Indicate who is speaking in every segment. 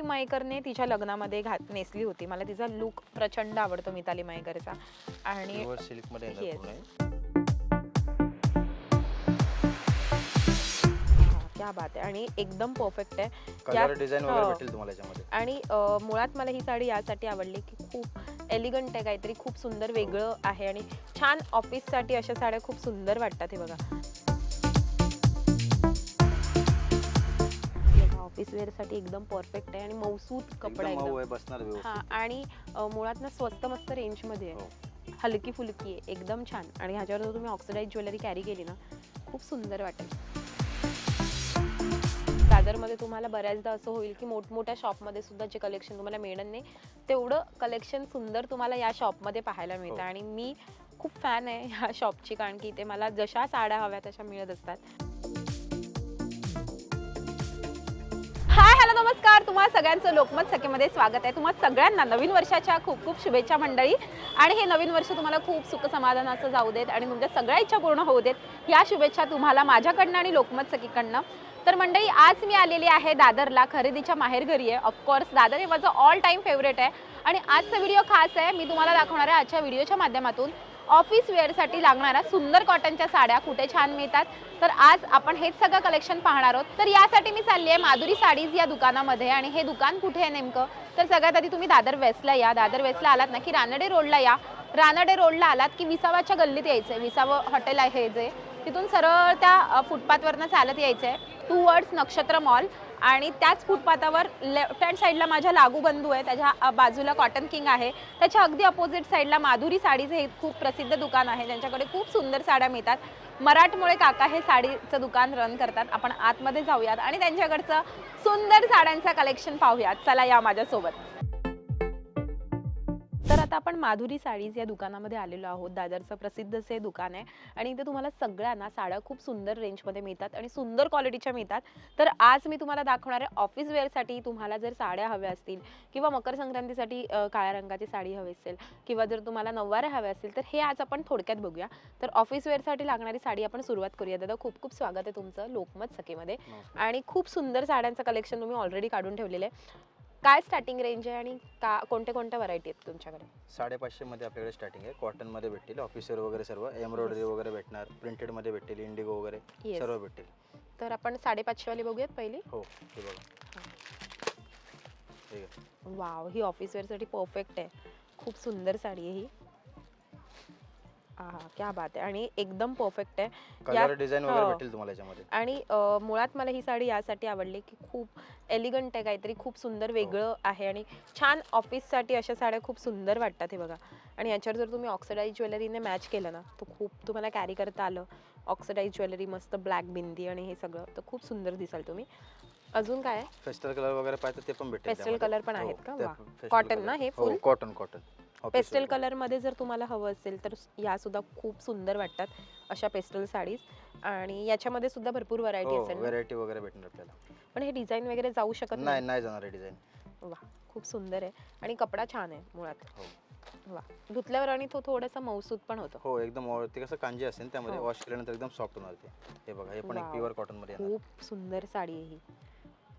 Speaker 1: मयेकरने तिच्या लग्नामध्ये नेसली होती. मला तिचा लुक प्रचंड आवडतो मिताली मयेकरचा. आणि
Speaker 2: सिल्क मध्ये
Speaker 1: क्या बात आहे आणि एकदम परफेक्ट आहे.
Speaker 2: कलर डिझाइन वगैरे भेटेल तुम्हाला याच्यामध्ये.
Speaker 1: आणि मुळात मला ही साडी यासाठी आवडली की खूप एलिगंट आहे, काहीतरी खूप सुंदर वेगळं आहे आणि छान ऑफिससाठी अशा साड्या खूप सुंदर वाटतात. हे बघा ऑफिस वेअर साठी एकदम परफेक्ट आहे आणि मौसूद कपडा एकदम
Speaker 2: बसणार
Speaker 1: हा. आणि मुळात ना स्वस्त मस्त रेंज मध्ये आहे, हलकी फुलकी आहे, एकदम छान. आणि ह्याच्यावर जर तुम्ही ऑक्सिडाइज ज्वेलरी कॅरी केली ना खूप सुंदर वाटेल. दादरमध्ये तुम्हाला बऱ्याचदा असं होईल की मोठमोठ्या शॉपमध्ये सुद्धा जे कलेक्शन तुम्हाला मिळणार नाही तेवढं कलेक्शन सुंदर तुम्हाला या शॉपमध्ये पाहायला मिळतं. आणि मी खूप फॅन आहे ह्या शॉपची, कारण की इथे मला जशा साड्या हव्या तशा मिळत असतात. हाय हॅलो नमस्कार, तुम्हा सगळ्यांचं लोकमत सखेमध्ये स्वागत आहे. तुम्हा सगळ्यांना नवीन वर्षाच्या खूप खूप शुभेच्छा मंडळी. आणि हे नवीन वर्ष तुम्हाला खूप सुख समाधानाचं जाऊ देत आणि तुमच्या सगळ्या इच्छा पूर्ण होऊ देत या शुभेच्छा तुम्हाला माझ्याकडनं आणि लोकमत सखीकडनं. तर मंडळी आज मी आलेली आहे दादरला, खरेदीच्या माहेरघरी आहे. ऑफकोर्स दादर हे माझं ऑल टाईम फेवरेट आहे. आणि आजचा व्हिडिओ खास आहे, मी तुम्हाला दाखवणार आहे आजच्या व्हिडिओच्या माध्यमातून ऑफिस वेअरसाठी लागणाऱ्या सुंदर कॉटनच्या साड्या कुठे छान मिळतात. तर आज आपण हेच सगळं कलेक्शन पाहणार आहोत. तर यासाठी मी चालली आहे माधुरी साडीज या दुकानामध्ये. आणि हे दुकान कुठे आहे नेमकं, तर सगळ्यात आधी तुम्ही दादर वेस्टला या. दादर वेस्टला आलात ना की रानडे रोडला या. रानडे रोडला आलात की विसावाच्या गल्लीत यायचं आहे. विसावं हॉटेल आहे जे, तिथून सरळ त्या फुटपाथवरनं चालत यायचं आहे टूवर्ड्स नक्षत्र मॉल. आणि त्याच फुटपाथावर लेफ्ट हँड साईडला माझ्या लागू बंधू आहे, त्याच्या बाजूला कॉटन किंग आहे. त्याच्या अगदी अपोजिट साईडला माधुरी साडीज हे खूप प्रसिद्ध दुकान आहे, ज्यांच्याकडे खूप सुंदर साड्या मिळतात. मराठमोळे काका हे साडीचं दुकान रन करतात. आपण आतमध्ये जाऊयात आणि त्यांच्याकडचं सुंदर साड्यांचं कलेक्शन पाहूयात. चला या माझ्यासोबत. तर आता आपण माधुरी साडीज या दुकानामध्ये आलेलो आहोत. दादरचं प्रसिद्ध असे दुकान आहे आणि इथे तुम्हाला सगळ्यांना साड्या खूप सुंदर रेंजमध्ये मिळतात आणि सुंदर क्वालिटीच्या मिळतात. तर आज मी तुम्हाला दाखवणार आहे ऑफिस वेअरसाठी. तुम्हाला जर साड्या हव्या असतील किंवा मकर संक्रांतीसाठी काळ्या रंगाची साडी हवी असेल किंवा जर तुम्हाला नऊवाऱ्या हव्या असतील तर हे आज आपण थोडक्यात बघूया. तर ऑफिस वेअरसाठी लागणारी साडी आपण सुरुवात करूया. दादा खूप खूप स्वागत आहे तुमचं लोकमत सखेमध्ये. आणि खूप सुंदर साड्यांचं कलेक्शन तुम्ही ऑलरेडी काढून ठेवलेलं आहे. काय स्टार्टिंग रेंज आहे आणि कोणत्या कोणत्या व्हरायटी आहेत तुमच्याकडे?
Speaker 2: 550 मध्ये आपल्याकडे स्टार्टिंग आहे. कॉटन मध्ये भेटेल, ऑफिसर वगैरे सर्व, एम्ब्रॉयडरी वगैरे भेटणार, प्रिंटेड मध्ये भेटेल, इंडिगो वगैरे सर्व भेटेल.
Speaker 1: तर आपण 550 वाली बघूयात पहिली.
Speaker 2: हो हे बघा.
Speaker 1: वाव, ही ऑफिस वेअर साठी परफेक्ट आहे. खूप सुंदर साडी आहे ही. क्या बात आहे आणि एकदम परफेक्ट आहे.
Speaker 2: कलर डिझाइन वगैरे भेटेल तुम्हाला याच्यामध्ये.
Speaker 1: आणि मुळात मला ही साडी यासाठी आवडली की खूप एलिगंट आहे, काहीतरी खूप सुंदर वेगळं आहे आणि छान ऑफिससाठी अशा साड्या खूप सुंदर वाटतात. हे बघा. आणि याच्यावर जर तुम्ही ऑक्सिडाइज ज्वेलरीने मॅच केलं ना तर खूप तुम्हाला कॅरी करता आलं. ऑक्सिडाइज ज्वेलरी, मस्त ब्लॅक बिंदी आणि हे सगळं, तर खूप सुंदर दिसाल तुम्ही. अजून काय आहे?
Speaker 2: पेस्टल कलर वगैरे पाहिजे ते पण भेटेल.
Speaker 1: पेस्टल कलर पण आहेत का? कॉटन ना हे फुल?
Speaker 2: कॉटन.
Speaker 1: पेस्टल कलर मध्ये जर तुम्हाला हवं असेल तर या सुद्धा खूप सुंदर वाटतात अशा पेस्टल साडीज. आणि याच्यामध्ये सुद्धा भरपूर व्हरायटी असेल,
Speaker 2: व्हरायटी वगैरे भेटणार आपल्याला.
Speaker 1: पण हे डिझाईन वगैरे जाऊ शकत नाही?
Speaker 2: नाही जाणार आहे डिझाईन.
Speaker 1: वा, खूप सुंदर आहे आणि कपडा छान आहे मुळात. वा, धुतल्यावर आणि तो थोडासा मौसूद पण होतो.
Speaker 2: हो एकदम. ते कसं कांजी असेल त्यामध्ये वॉश केल्यानंतर एकदम सॉफ्ट होणार ते. हे बघा, हे पण एक प्युअर कॉटन मध्ये येणार.
Speaker 1: खूप सुंदर साडी आहे ही.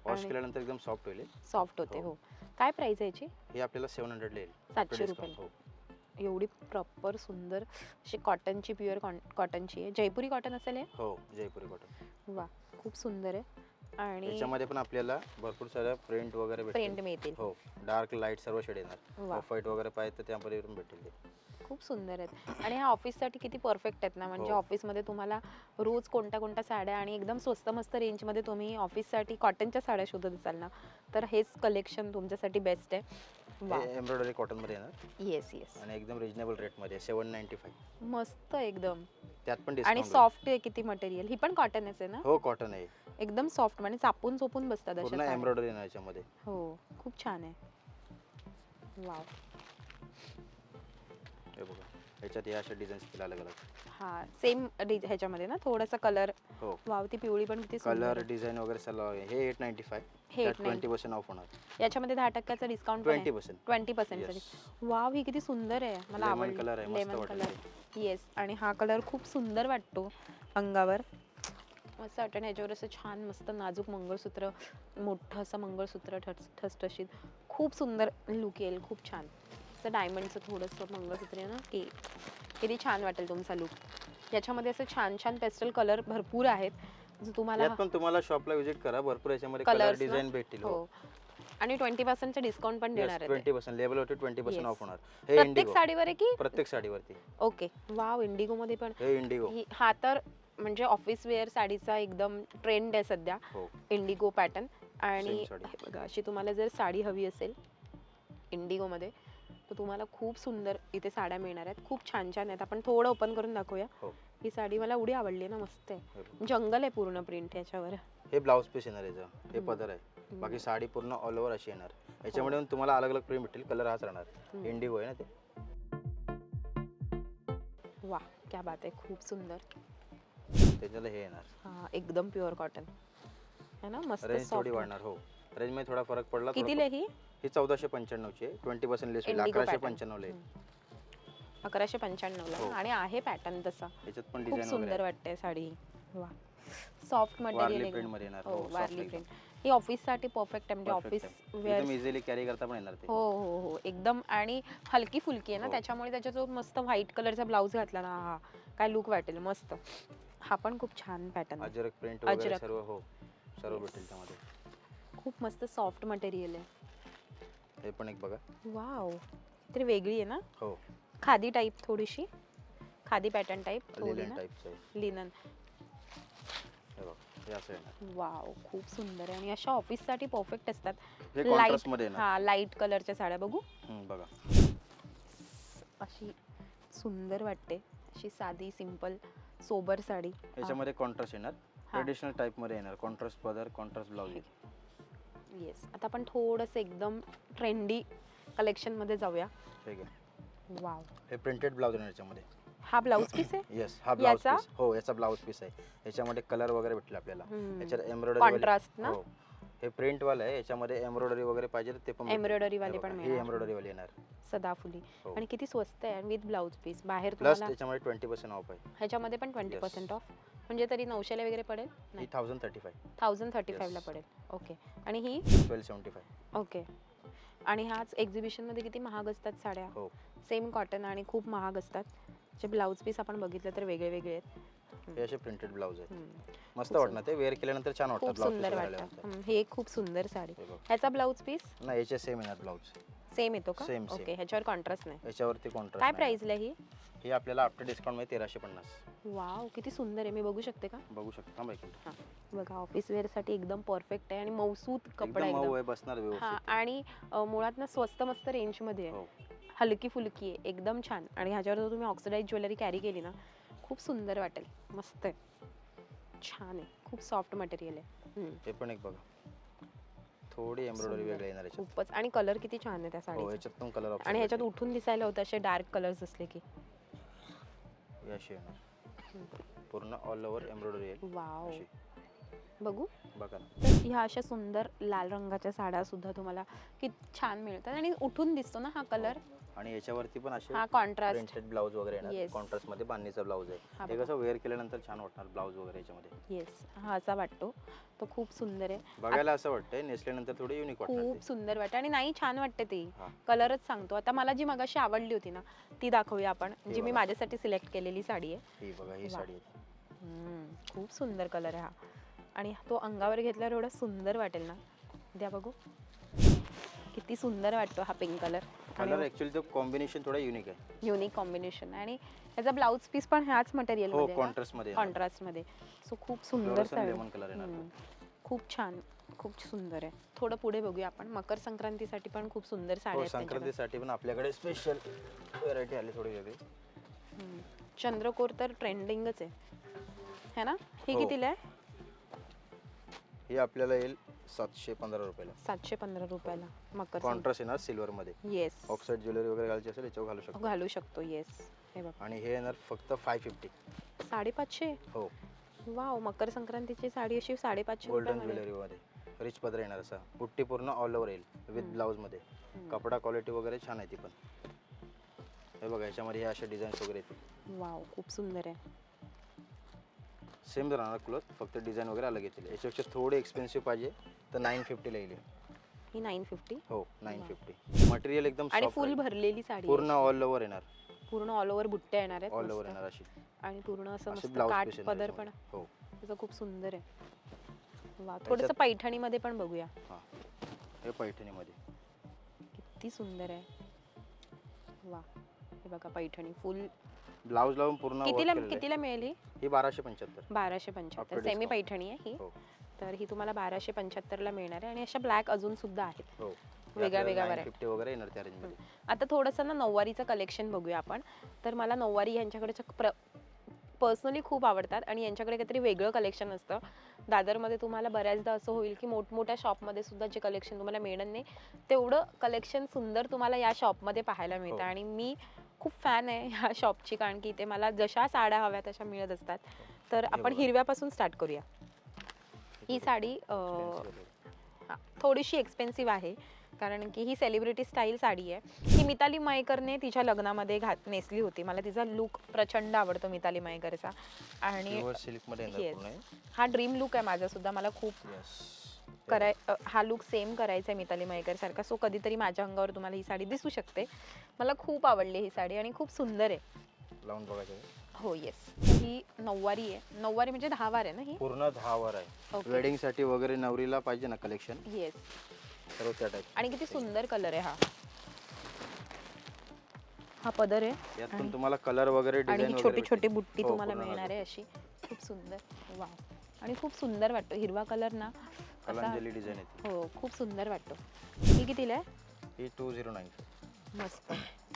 Speaker 2: वॉश केल्यानंतर एकदम सॉफ्ट होईल.
Speaker 1: सॉफ्ट होते. हो. काय प्राइस आहे याची?
Speaker 2: हे आपल्याला 700 येईल.
Speaker 1: 700 रुपये. एवढी प्रॉपर सुंदर अशी कॉटनची, प्युअर कॉटनची आहे. जयपुरी कॉटन असेल हे?
Speaker 2: हो जयपुरी कॉटन.
Speaker 1: वा, खूप सुंदर आहे. आणि
Speaker 2: याच्यामध्ये पण आपल्याला भरपूर सारे प्रिंट वगैरे
Speaker 1: मिळतील.
Speaker 2: हो, डार्क लाईट सर्व शेड येणार. ऑफ व्हाईट वगैरे पाहिजे तर त्यामध्ये पण भेटेल.
Speaker 1: खूप सुंदर आहेत आणि ह्या ऑफिससाठी किती परफेक्ट आहेत ना. म्हणजे ऑफिसमध्ये तुम्हाला रोज कोणत्या साड्या आणि एकदम स्वस्त मस्त रेंजमध्ये तुम्ही ऑफिससाठी कॉटनच्या साड्या शोधत असाल ना तर हेच कलेक्शन तुमच्यासाठी बेस्ट आहे.
Speaker 2: एम्ब्रॉयडरी कॉटन मध्ये येणार.
Speaker 1: येस
Speaker 2: आणि एकदम रिजनेबल रेट मध्ये 795.
Speaker 1: मस्त एकदम.
Speaker 2: त्यात पण
Speaker 1: आणि सॉफ्ट आहे किती मटेरियल. ही पण कॉटनच आहे ना?
Speaker 2: हो कॉटन आहे.
Speaker 1: एकदम सॉफ्ट, म्हणजे चापून चोपून बसतात अशा साड्या.
Speaker 2: एम्ब्रॉयडरी येणार याच्यामध्ये.
Speaker 1: हो, खूप छान आहे. वाव.
Speaker 2: हे बघा, याच्यात या अशा डिझाईन्स केल्या अलग अलग.
Speaker 1: हा, सेम ह्याच्यामध्ये ना थोडासा कलर. हो. वाव, ती पिवळी पण किती सुंदर.
Speaker 2: कलर डिझाईन वगैरे सर्व. हे 895.
Speaker 1: हे
Speaker 2: 20% ऑफ होणार.
Speaker 1: याच्यामध्ये 10% डिस्काउंट. 20%. वाव, ही किती सुंदर आहे. मला आवडली. Lemon colour. येस. आणि हा कलर खूप सुंदर वाटतो अंगावर. मस्त वाटतं. आणि ह्याच्यावर असं छान मस्त नाजूक मंगळसूत्र, मोठं असं मंगळसूत्र ठसठशीत, खूप सुंदर लुक येईल, खूप छान. असं डायमंडचं थोडंसं मंगळसूत्र आहे ना, की किती छान वाटेल तुमचा लुक. याच्यामध्ये असं छान छान पेस्टल कलर भरपूर आहेत, जो तुम्हाला
Speaker 2: यात पण तुम्हाला शॉपला व्हिजिट करा, भरपूर याच्यामध्ये कलर
Speaker 1: कलर्स
Speaker 2: डिझाईन भेटतील.
Speaker 1: हो. आणि 20% डिस्काउंट पण देणार आहे ते.
Speaker 2: 20% लेबलवरती 20%
Speaker 1: Yes.
Speaker 2: ऑफ होणार. हे
Speaker 1: प्रत्येक
Speaker 2: इंडिगो,
Speaker 1: साडीवर आहे की
Speaker 2: प्रत्येक साडीवरती.
Speaker 1: ओके. वाव, इंडिगो मध्ये पण.
Speaker 2: हे इंडिगो.
Speaker 1: हा तर म्हणजे ऑफिस वेअर साडीचा एकदम ट्रेंड आहे सध्या,
Speaker 2: हो,
Speaker 1: इंडिगो पॅटर्न. आणि
Speaker 2: सेम साडी.
Speaker 1: हे बघा, अशी तुम्हाला जर साडी हवी असेल इंडिगो मध्ये, तर तुम्हाला खूप सुंदर इथे साड्या मिळणार आहेत. खूप छान छान आहेत. आपण थोडं ओपन करून दाखवूया.
Speaker 2: हो.
Speaker 1: ही साडी मला एवढी आवडली ना, मस्त आहे.
Speaker 2: बरोबर.
Speaker 1: जंगल आहे पूर्ण प्रिंट याच्यावर.
Speaker 2: हे ब्लाउज पीस येणार याचं, हे
Speaker 1: हम्म.
Speaker 2: पदर आहे. बाकी साडी पूर्ण ऑल ओव्हर अशी येणार.
Speaker 1: हो.
Speaker 2: याच्यामध्ये पण तुम्हाला अलग अलग प्रिंट भेटेल, कलर हाच राहणार. इंडिगो आहे ना ते.
Speaker 1: वा, क्या बात आहे, खूप सुंदर.
Speaker 2: त्याच्याला हे येणार.
Speaker 1: हा, एकदम प्युअर कॉटन है ना, मस्त
Speaker 2: रेंज थोडी
Speaker 1: सॉफ्ट.
Speaker 2: वाढणार. हो, रेंज मध्ये थोडा फरक पडला.
Speaker 1: कितीला ही?
Speaker 2: ही 1495 ची आहे. 20% लेस होईल.
Speaker 1: Indigo
Speaker 2: 1195 ला येईल.
Speaker 1: 1195 ला.
Speaker 2: हो.
Speaker 1: आणि आहे पॅटर्न तसा.
Speaker 2: याच्यात पण
Speaker 1: खूप
Speaker 2: डिझाईन
Speaker 1: सुंदर
Speaker 2: वगैरे
Speaker 1: वाटते साडी. वा, सॉफ्ट
Speaker 2: वारली
Speaker 1: मटेरियल
Speaker 2: प्रिंट मध्ये येणार.
Speaker 1: हो,
Speaker 2: soft
Speaker 1: वारली
Speaker 2: एकदम.
Speaker 1: प्रिंट. ही ऑफिस साठी परफेक्ट आहे, म्हणजे
Speaker 2: Perfect
Speaker 1: ऑफिस
Speaker 2: आहे.
Speaker 1: वेअर.
Speaker 2: एकदम इझिली कॅरी करता पण येणार ते.
Speaker 1: हो हो हो, एकदम. आणि हलकी फुलकी आहे ना,
Speaker 2: हो.
Speaker 1: त्याच्यामुळे त्याच्या जो मस्त व्हाईट कलरचा ब्लाऊज घातला ना, हा काय लुक वाटेल मस्त. हा पण खूप छान पॅटर्न आहे.
Speaker 2: अजरक प्रिंट वगैरे
Speaker 1: अजरक.
Speaker 2: सर्व. हो, सर्व
Speaker 1: Yes.
Speaker 2: भेटेल त्यामध्ये.
Speaker 1: खूप मस्त सॉफ्ट मटेरियल आहे.
Speaker 2: हे पण एक बघा.
Speaker 1: वाव, तरी वेगळी आहे ना,
Speaker 2: हो,
Speaker 1: खादी टाईप, थोडीशी खादी पॅटर्न टाईप, थोडी
Speaker 2: लिनन
Speaker 1: ना
Speaker 2: टाईपचं आहे.
Speaker 1: लिनन.
Speaker 2: हे बघा, हे असं येणार.
Speaker 1: वाव, खूप सुंदर आहे. आणि अशा ऑफिस साठी परफेक्ट असतात.
Speaker 2: हे
Speaker 1: लाईट,
Speaker 2: कॉन्ट्रास्ट मध्ये येणार.
Speaker 1: हा, लाईट कलरच्या साड्या बघू.
Speaker 2: बघा.
Speaker 1: अशी सुंदर वाटते, अशी साधी सिंपल सोबर साडी.
Speaker 2: याच्यामध्ये कॉन्ट्रास्ट येणार. ट्रेडिशनल टाइप मध्ये येणार. कॉन्ट्रास्ट पदर, कॉन्ट्रास्ट ब्लाउज.
Speaker 1: येस. आता आपण थोडंसं एकदम ट्रेंडी कलेक्शन मध्ये जाऊया.
Speaker 2: ठीक आहे.
Speaker 1: वाव,
Speaker 2: हे प्रिंटेड ब्लाउज येणार याच्यामध्ये.
Speaker 1: हा ब्लाऊज पीस आहे.
Speaker 2: येस, हा ब्लाउज
Speaker 1: याचा?
Speaker 2: पीस. हो, याचा ब्लाउज पीस आहे. याच्यामध्ये कलर वगैरे भेटले आपल्याला. याच्यात एम्ब्रॉयडरी
Speaker 1: कॉन्ट्रास्ट ना,
Speaker 2: हो, हे प्रिंट वाला आहे. याच्यामध्ये एम्ब्रॉयडरी वगैरे पाहिजे तर ते पण भेटेल.
Speaker 1: एम्ब्रॉयडरी
Speaker 2: हे
Speaker 1: वाले
Speaker 2: बघा,
Speaker 1: पण
Speaker 2: ही
Speaker 1: मिळणार.
Speaker 2: एम्ब्रॉयडरी वाली येणार.
Speaker 1: सदाफुली.
Speaker 2: हो.
Speaker 1: आणि किती स्वस्त आहे विथ ब्लाऊज पीस. बाहेर
Speaker 2: प्लस
Speaker 1: तुम्हाला
Speaker 2: त्याच्यामध्ये 20% ऑफ आहे.
Speaker 1: ह्याच्यामध्ये पण 20% ऑफ, म्हणजे तरी 900 वगैरे पडेल.
Speaker 2: ही 1035.
Speaker 1: 1035 ला
Speaker 2: Yes.
Speaker 1: पडेल. ओके. आणि ही
Speaker 2: 1275.
Speaker 1: ओके. आणि ह्याच एक्झिबिशन मध्ये किती महाग असतात साड्या.
Speaker 2: हो,
Speaker 1: सेम कॉटन आणि खूप महाग असतात. जे ब्लाऊज पीस आपण बघितलं तर वेगळे वेगळे आहेत.
Speaker 2: हे असे प्रिंटेड ब्लाउज आहेत. मस्त
Speaker 1: खूप
Speaker 2: वाटणार ते वेअर केल्यानंतर छान वाटतं
Speaker 1: खूप
Speaker 2: ब्लाउज
Speaker 1: सुंदर वाटतं. हे एक खूप सुंदर साडी. ह्याचा ब्लाऊज पीस
Speaker 2: नाही, याचे सेम येणार ब्लाउज.
Speaker 1: सेम येतो का?
Speaker 2: Same, same.
Speaker 1: ओके. ह्याच्यावर कॉन्ट्रास्ट नाही.
Speaker 2: याच्यावरती कॉन्ट्रास्ट.
Speaker 1: काय प्राइसला ही?
Speaker 2: ही आपल्याला आफ्टर डिस्काउंट मध्ये 1350.
Speaker 1: वाव, किती सुंदर आहे. मी बघू शकते का?
Speaker 2: बघू शकता. थांबा एक मिनिट.
Speaker 1: हा, बघा, ऑफिस वेअर साठी एकदम परफेक्ट आहे. आणि मौसूत कपडा
Speaker 2: एकदम मऊ
Speaker 1: एकदम.
Speaker 2: आहे, बसणार
Speaker 1: हा,
Speaker 2: व्यवस्थित.
Speaker 1: आणि मुळात ना स्वस्त मस्त रेंज मध्ये आहे.
Speaker 2: हो,
Speaker 1: हलकी फुलकी आहे, एकदम छान. आणि ह्याच्यावर जर तुम्ही ऑक्सिडाइज ज्वेलरी कॅरी केली ना, खूप सुंदर वाटेल. मस्त आहे, छान आहे, खूप सॉफ्ट मटेरियल आहे.
Speaker 2: हे पण एक बघा. थोडी एम्ब्रॉयडरी वेगळी येणार याच्यात.
Speaker 1: खूपच. आणि कलर किती छान आहे त्या
Speaker 2: हो,
Speaker 1: साडीचा.
Speaker 2: याच्यात पण कलर ऑप्शन.
Speaker 1: आणि ह्याच्यात उठून दिसायला होतं असे डार्क कलर्स असले की.
Speaker 2: अशी येणार. पूर्ण ऑल ओव्हर एम्ब्रॉयडरी आहे.
Speaker 1: वाव,
Speaker 2: अशी.
Speaker 1: बघू.
Speaker 2: बघा ना.
Speaker 1: तर ह्या अशा सुंदर लाल रंगाच्या साड्या सुद्धा तुम्हाला किती छान मिळतात. आणि उठून दिसतो ना हा कलर.
Speaker 2: आणि याच्यावरती पण असे
Speaker 1: हा कॉन्ट्रास्ट.
Speaker 2: प्रिंटेड ब्लाउज वगैरे येणार.
Speaker 1: Yes.
Speaker 2: कॉन्ट्रास्ट मध्ये बांधणीचा ब्लाउज
Speaker 1: हा
Speaker 2: आहे. हे
Speaker 1: बघा.
Speaker 2: कसं वेअर केल्यानंतर छान वाटणार ब्लाउज वगैरे याच्यामध्ये.
Speaker 1: येस, हा असा वाटतो. तो खूप सुंदर आहे.
Speaker 2: बघायला असं वाटतंय, नेसल्यानंतर थोडी युनिक वाटणार
Speaker 1: खूप
Speaker 2: ते.
Speaker 1: सुंदर वाटते. आणि नाही, छान वाटते ती.
Speaker 2: हा.
Speaker 1: कलरच सांगतो. आता मला जी मगाशी आवडली होती ना, ती दाखवूया आपण,
Speaker 2: ही
Speaker 1: जी मी
Speaker 2: बघा.
Speaker 1: माझ्यासाठी सिलेक्ट केलेली साडी आहे.
Speaker 2: ही बघा, ही
Speaker 1: वा.
Speaker 2: साडी आहे.
Speaker 1: खूप सुंदर कलर आहे हा. आणि तो अंगावर घेतल्यावर एवढा सुंदर वाटेल ना. द्या बघू, किती सुंदर वाटतो हा पिंक कलर.
Speaker 2: कलर ऍक्च्युअली तो कॉम्बिनेशन थोडा युनिक आहे.
Speaker 1: Unique combination. आणि याचा ब्लाऊज पीस पण ह्याच मटेरियल
Speaker 2: हो,
Speaker 1: मध्ये,
Speaker 2: कॉन्ट्रास्ट मध्ये.
Speaker 1: कॉन्ट्रास्ट मध्ये. सो खूप सुंदर
Speaker 2: Fluorescent
Speaker 1: साडी.
Speaker 2: lemon color येणार तो.
Speaker 1: खूप छान, खूप सुंदर आहे. थोडं पुढे बघूया आपण. मकर संक्रांतीसाठी पण खूप सुंदर साडी
Speaker 2: हो,
Speaker 1: आहेत त्यांच्याकडे.
Speaker 2: संक्रांतीसाठी पण आपल्याकडे स्पेशल व्हरायटी आली थोडी वेगळी.
Speaker 1: चंद्रकोर तर ट्रेंडिंगच आहे है ना. ही
Speaker 2: हो.
Speaker 1: कितीला आहे?
Speaker 2: ही आपल्याला येईल 715 रुपयाला.
Speaker 1: 715 रुपयाला. मकर
Speaker 2: कॉन्ट्रास्ट येणार सिल्वर मध्ये.
Speaker 1: येस,
Speaker 2: ऑक्साइड ज्वेलरी वगैरे घालायची असेल याच्यावर घालू शकतो.
Speaker 1: घालू शकतो. येस, हे बघ,
Speaker 2: आणि हे येणार फक्त 550.
Speaker 1: 550.
Speaker 2: हो,
Speaker 1: वाव, मकर संक्रांतीची साडी अशी 550
Speaker 2: गोल्डन
Speaker 1: रुपयामध्ये.
Speaker 2: ज्वेलरी मध्ये. रिच पदर येणार असा. पुट्टी पूर्ण ऑल ओव्हर येईल विथ ब्लाउज मध्ये. कपडा क्वालिटी वगैरे छान आहे ती पण. हे बघा, याच्यामध्ये हे असे डिझाईन्स वगैरे येतील.
Speaker 1: वाव, खूप सुंदर आहे.
Speaker 2: सेम राहणार क्लॉथ, फक्त डिझाईन वगैरे अलग येतील. याच्यापेक्षा थोडे एक्सपेन्सिव्ह पाहिजे तर 950 ला येईल.
Speaker 1: ही 950
Speaker 2: हो 950. मटेरियल एकदम
Speaker 1: आणि
Speaker 2: soft
Speaker 1: फुल
Speaker 2: राहील.
Speaker 1: भरलेली साडी
Speaker 2: पूर्ण
Speaker 1: आहे.
Speaker 2: ऑल ओव्हर येणार.
Speaker 1: पूर्ण ऑल ओव्हर बुट्ट्या येणार आहेत
Speaker 2: ऑल ओव्हर
Speaker 1: मस्त.
Speaker 2: येणार अशी.
Speaker 1: आणि पूर्ण असं
Speaker 2: अशी
Speaker 1: मस्त
Speaker 2: ब्लाउज
Speaker 1: काठ
Speaker 2: पीस येणार
Speaker 1: पदर पण
Speaker 2: याच्यामध्ये. हो
Speaker 1: त्याचं खूप सुंदर आहे. वा थोडंसं पैठणी मध्ये पण बघूया.
Speaker 2: हां हे पैठणीमध्ये.
Speaker 1: किती सुंदर आहे. वा हे बघा पैठणी फुल.
Speaker 2: ब्लाऊज लावून पूर्ण work
Speaker 1: कितीला
Speaker 2: केलेलं आहे.
Speaker 1: कितीला मिळेल ही?
Speaker 2: ही 1275.
Speaker 1: 1275
Speaker 2: After
Speaker 1: सेमी
Speaker 2: discount.
Speaker 1: पैठणी आहे ही.
Speaker 2: हो
Speaker 1: तर ही तुम्हाला 1275 ला मिळणार आहे आणि अशा ब्लॅक अजून सुद्धा आहेत.
Speaker 2: हो
Speaker 1: वेगळ्या वेगळ्या variety.
Speaker 2: 950 वगैरे येणार त्या रेंजमध्ये.
Speaker 1: आता थोडंसं ना नऊवारीचं कलेक्शन बघूया आपण. तर मला नऊवारी यांच्याकडे पर्सनली खूप आवडतात आणि यांच्याकडे काहीतरी वेगळं कलेक्शन असतं. दादरमध्ये तुम्हाला बऱ्याचदा असं होईल की मोठमोठ्या शॉपमध्ये सुद्धा जे कलेक्शन तुम्हाला मिळणार नाही तेवढं कलेक्शन सुंदर तुम्हाला या शॉपमध्ये पाहायला मिळतं.
Speaker 2: हो.
Speaker 1: आणि मी खूप फॅन आहे ह्या शॉपची, कारण की इथे मला जशा साड्या हव्या तशा मिळत असतात. तर आपण
Speaker 2: बघा.
Speaker 1: हिरव्यापासून स्टार्ट करूया. ही साडी
Speaker 2: Expensive वगैरे.
Speaker 1: थोडीशी एक्सपेन्सिव्ह आहे कारण की ही सेलिब्रिटी स्टाईल साडी आहे. ही मिताली मयेकरने तिच्या लग्नामध्ये नेसली होती. मला तिचा लुक प्रचंड आवडतो मिताली मयेकरचा. आणि
Speaker 2: Pure silk मध्ये येणार
Speaker 1: Yes.
Speaker 2: पूर्ण हे.
Speaker 1: हा ड्रीम लुक आहे माझा सुद्धा. मला खूप
Speaker 2: Yes.
Speaker 1: हा लुक सेम करायचा आहे मिताली मयेकर सारखा. सो कधीतरी माझ्या अंगावर तुम्हाला ही साडी दिसू शकते. मला खूप आवडली ही साडी आणि खूप सुंदर आहे.
Speaker 2: लावून बघायचं.
Speaker 1: हो येस. ही नऊवारी आहे. नऊवारी म्हणजे 10 वार आहे ना ही?
Speaker 2: पूर्ण 10 वर आहे.
Speaker 1: Okay.
Speaker 2: वेडिंग साठी वगैरे नवरीला पाहिजे ना कलेक्शन,
Speaker 1: येस.
Speaker 2: सर्व त्या टाइप.
Speaker 1: आणि किती सुंदर कलर आहे हा. हा पदर आहे
Speaker 2: यातून तुम्हाला कलर वगैरे
Speaker 1: आणि
Speaker 2: डिझाइन
Speaker 1: ही
Speaker 2: वगैरे
Speaker 1: छोटी छोटी
Speaker 2: भेटतील.
Speaker 1: बुट्टी
Speaker 2: हो,
Speaker 1: तुम्हाला
Speaker 2: पूर्ण
Speaker 1: मिळणार
Speaker 2: नजर.
Speaker 1: आहे अशी. खूप सुंदर. वाव. आणि खूप सुंदर वाटतो हिरवा कलर ना असा.
Speaker 2: कलांजली डिझाइन येते.
Speaker 1: हो खूप सुंदर वाटतो. ही कितीला आहे?
Speaker 2: ही 2095.
Speaker 1: मस्त.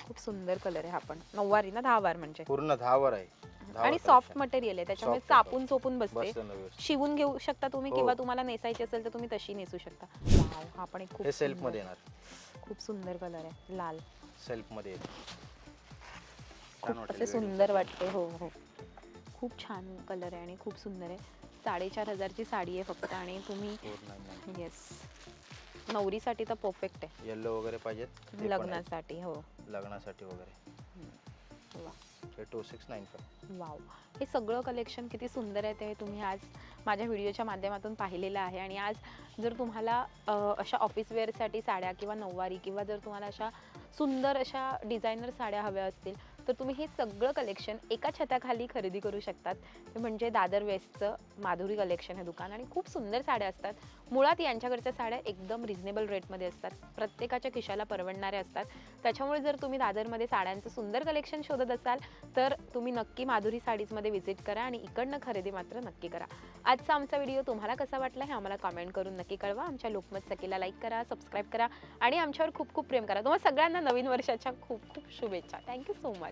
Speaker 1: खूप सुंदर कलर आहे हा पण. नऊवारी ना 10 वार म्हणजे.
Speaker 2: पूर्ण 10 वर आहे. 10
Speaker 1: आणि
Speaker 2: वर
Speaker 1: सॉफ्ट
Speaker 2: collection.
Speaker 1: मटेरियल आहे त्याच्यामुळे
Speaker 2: Soft आहे,
Speaker 1: चापून चोपून बसते.
Speaker 2: बसतं ना व्यवस्थित.
Speaker 1: शिवून घेऊ शकता तुम्ही
Speaker 2: हो.
Speaker 1: किंवा तुम्हाला नेसायची असेल तर तुम्ही तशी नेसू शकता. वाव हा पण एक खूप
Speaker 2: हे सेल्फ
Speaker 1: सुंदर-
Speaker 2: मध्ये येणार.
Speaker 1: खूप सुंदर कलर आहे लाल.
Speaker 2: सेल्फ मध्ये येते.
Speaker 1: खूप
Speaker 2: वाटेल
Speaker 1: असे
Speaker 2: wedding
Speaker 1: सुंदर
Speaker 2: साठी.
Speaker 1: वाटते. हो हो खूप छान कलर आहे आणि खूप सुंदर आहे. 4500ची साडी आहे फक्त आणि तुम्ही
Speaker 2: 499.
Speaker 1: येस नवरीसाठी तर परफेक्ट आहे.
Speaker 2: येलो वगैरे पाहिजेत ते पण आहेत.
Speaker 1: लग्नासाठी. हो
Speaker 2: लग्नासाठी वगैरे.
Speaker 1: वा.
Speaker 2: हे 2695.
Speaker 1: वाव हे सगळं कलेक्शन किती सुंदर आहे ते तुम्ही आज माझ्या व्हिडिओच्या माध्यमातून पाहिलेलं आहे. आणि आज जर तुम्हाला अशा ऑफिस वेअरसाठी साड्या किंवा नऊवारी किंवा जर तुम्हाला अशा सुंदर अशा डिझायनर साड्या हव्या असतील तर तुम्ही हे सगळं कलेक्शन एका छताखाली खरेदी करू शकतात. ते म्हणजे दादर वेस्टचं माधुरी कलेक्शन हे दुकान. आणि खूप सुंदर साड्या असतात. मुळात यांच्याकडच्या साड्या एकदम रिझनेबल रेटमध्ये असतात. प्रत्येकाच्या खिशाला परवडणाऱ्या असतात. त्याच्यामुळे जर तुम्ही दादरमध्ये साड्यांचं सुंदर कलेक्शन शोधत असाल तर तुम्ही नक्की माधुरी साडीजमध्ये व्हिजिट करा आणि इकडनं खरेदी मात्र नक्की करा. आजचा आमचा व्हिडिओ तुम्हाला कसा वाटला हे आम्हाला कमेंट करून नक्की कळवा. आमच्या लोकमत सखीला लाईक करा, सबस्क्राईब करा आणि आमच्यावर खूप खूप प्रेम करा. तुम्हाला सगळ्यांना नवीन वर्षाच्या खूप खूप शुभेच्छा. Thank you so much.